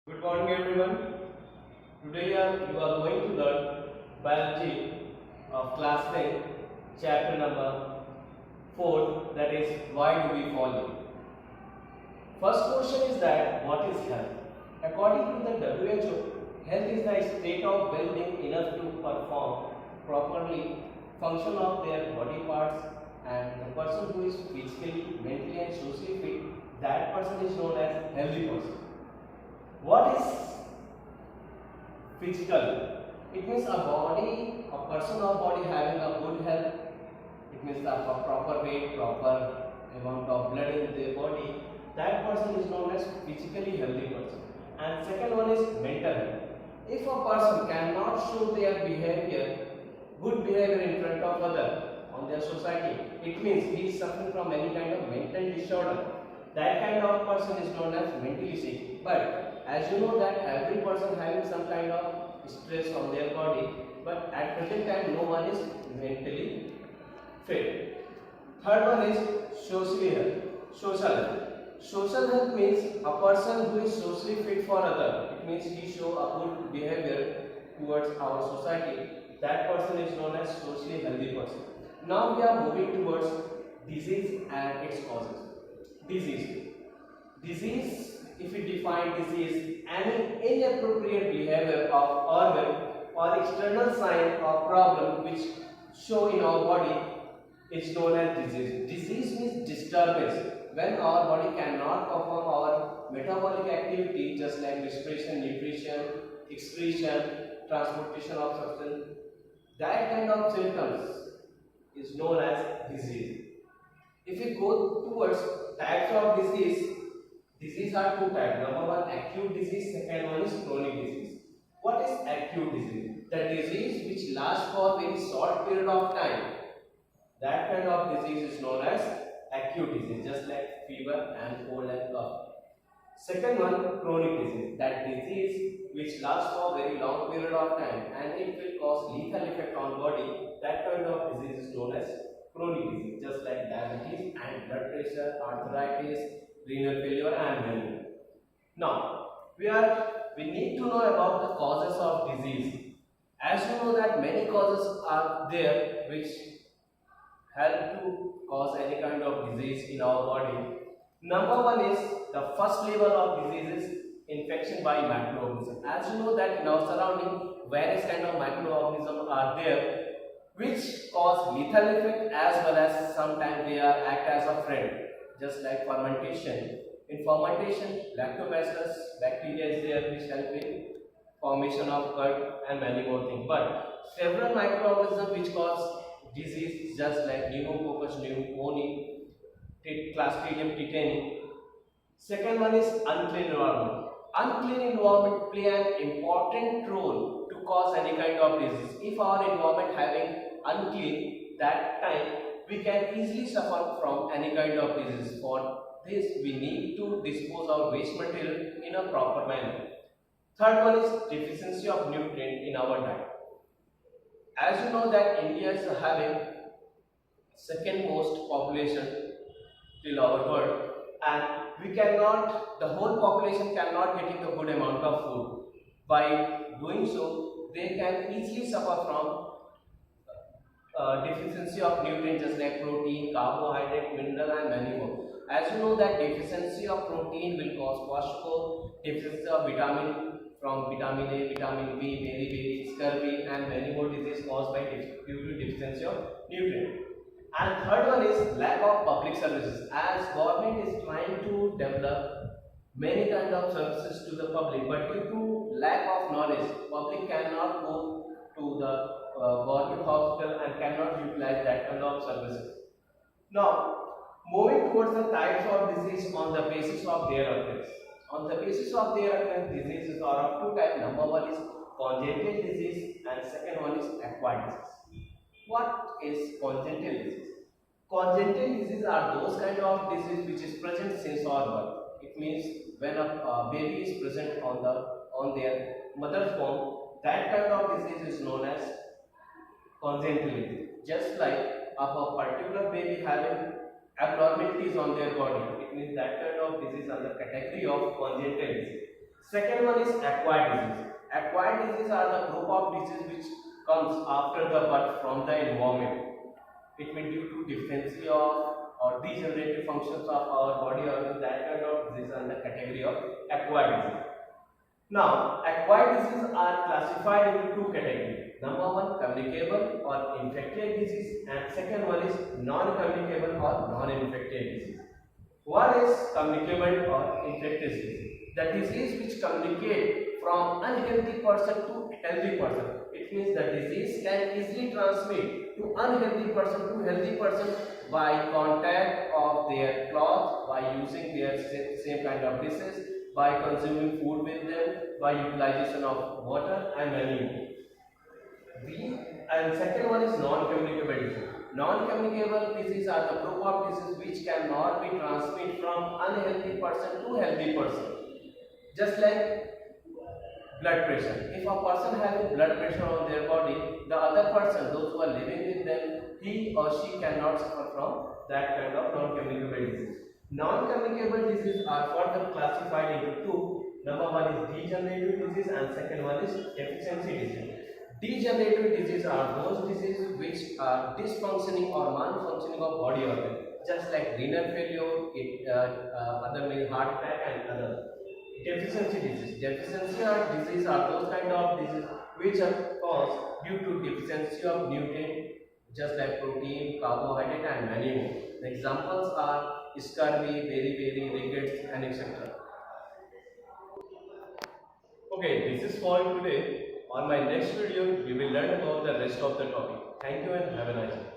Good morning everyone. Today you are going to learn biology of class 10 chapter number 4, that is why do we fall ill. First question is that what is health? According to the WHO, health is the state of well-being enough to perform properly function of their body parts, and the person who is physically, mentally and socially fit, that person is known as healthy person. What is physical? It means a person or body having a good health. It means the proper weight, proper amount of blood in their body. That person is known as physically healthy person. And second one is mental health. If a person cannot show their behavior, good behavior in front of others on their society, it means he is suffering from any kind of mental disorder. That kind of person is known as mentally sick. But as you know that every person having some kind of stress on their body, but at present time no one is mentally fit. Third one is socially health. Social health. Social health means a person who is socially fit for other. It means he show a good behavior towards our society. That person is known as socially healthy person. Now we are moving towards disease and its causes. Disease. Disease, if we define disease, any inappropriate behavior of organ or external sign or problem which show in our body is known as disease. Disease means disturbance. When our body cannot perform our metabolic activity, just like respiration, nutrition, excretion, transportation of substance, that kind of symptoms is known as disease. If we go towards types of disease, disease are two types. Number one, acute disease. Second one is chronic disease. What is acute disease? The disease which lasts for a very short period of time. That kind of disease is known as acute disease, just like fever and cold and cough. Second one, chronic disease. That disease which lasts for a very long period of time and it will cause lethal effect on body. That kind of disease is known as chronic disease, just like diabetes and blood pressure, arthritis, renal failure and many more. Now, we need to know about the causes of disease. As you know that many causes are there which help to cause any kind of disease in our body. Number one is the first level of disease is infection by microorganisms. As you know that in our surrounding various kind of microorganisms are there which cause lethal effect as well as sometimes they are act as a friend, just like fermentation. In fermentation, lactobacillus bacteria is there which help in formation of curd and many more things. But several microorganisms which cause disease, just like pneumococcus pneumoniae, Clostridium tetani. Second one is unclean environment. Unclean environment play an important role to cause any kind of disease. If our environment having unclean, that time we can easily suffer from any kind of disease. For this, we need to dispose our waste material in a proper manner. Third one is deficiency of nutrient in our diet. As you know that India is having second most population till our world, and the whole population cannot getting the good amount of food. By doing so, they can easily suffer from deficiency of nutrients, just like protein, carbohydrate, mineral and many more. As you know that deficiency of protein will cause kwashiorkor, deficiency of vitamin from vitamin A, vitamin B, beriberi, scurvy and many more diseases caused by due to deficiency of nutrient. And third one is lack of public services. As government is trying to develop many kind of services to the public, but due to lack of knowledge, public cannot go to the government hospital and cannot utilize that kind of services. Now, moving towards the types of disease on the basis of their occurrence. On the basis of their occurrence, diseases are of two types. Number one is congenital disease and second one is acquired disease. What is congenital disease? Congenital disease are those kind of disease which is present since our birth. It means when a baby is present on their mother's womb, that kind of disease is known as congenital disease. Just like a particular baby having abnormalities on their body, it means that kind of disease under category of congenital disease. Second one is acquired disease. Acquired diseases are the group of disease which comes after the birth from the environment. It may due to deficiency of or degenerative functions of our body organ. That kind of disease are in the category of acquired disease. Now, acquired diseases are classified into two categories. Number one, communicable or infectious disease, and second one is non-communicable or non-infectious disease. What is communicable or infectious disease? The disease which communicate from unhealthy person to healthy person. It means the disease can easily transmit to unhealthy person to healthy person by contact of their clothes, by using their same kind of dishes, by consuming food with them, by utilization of water and many more. And second one is non-communicable disease. Non-communicable disease are the group of disease which cannot be transmitted from unhealthy person to healthy person. Just like blood pressure. If a person having blood pressure on their body, the other person, those who are living with them, he or she cannot suffer from that kind of non-communicable disease. Non-communicable diseases are further classified into two. Number one is degenerative disease and second one is deficiency disease. Degenerative diseases are those diseases which are dysfunctioning or malfunctioning of body organ, just like renal failure, other means heart attack and other. Deficiency disease. Deficiency or disease are those kind of diseases which are caused due to deficiency of nutrient, just like protein, carbohydrate and many more. The examples are scurvy, beriberi, rickets and etc. Okay, this is for today. On my next video, we will learn about the rest of the topic. Thank you and have a nice day.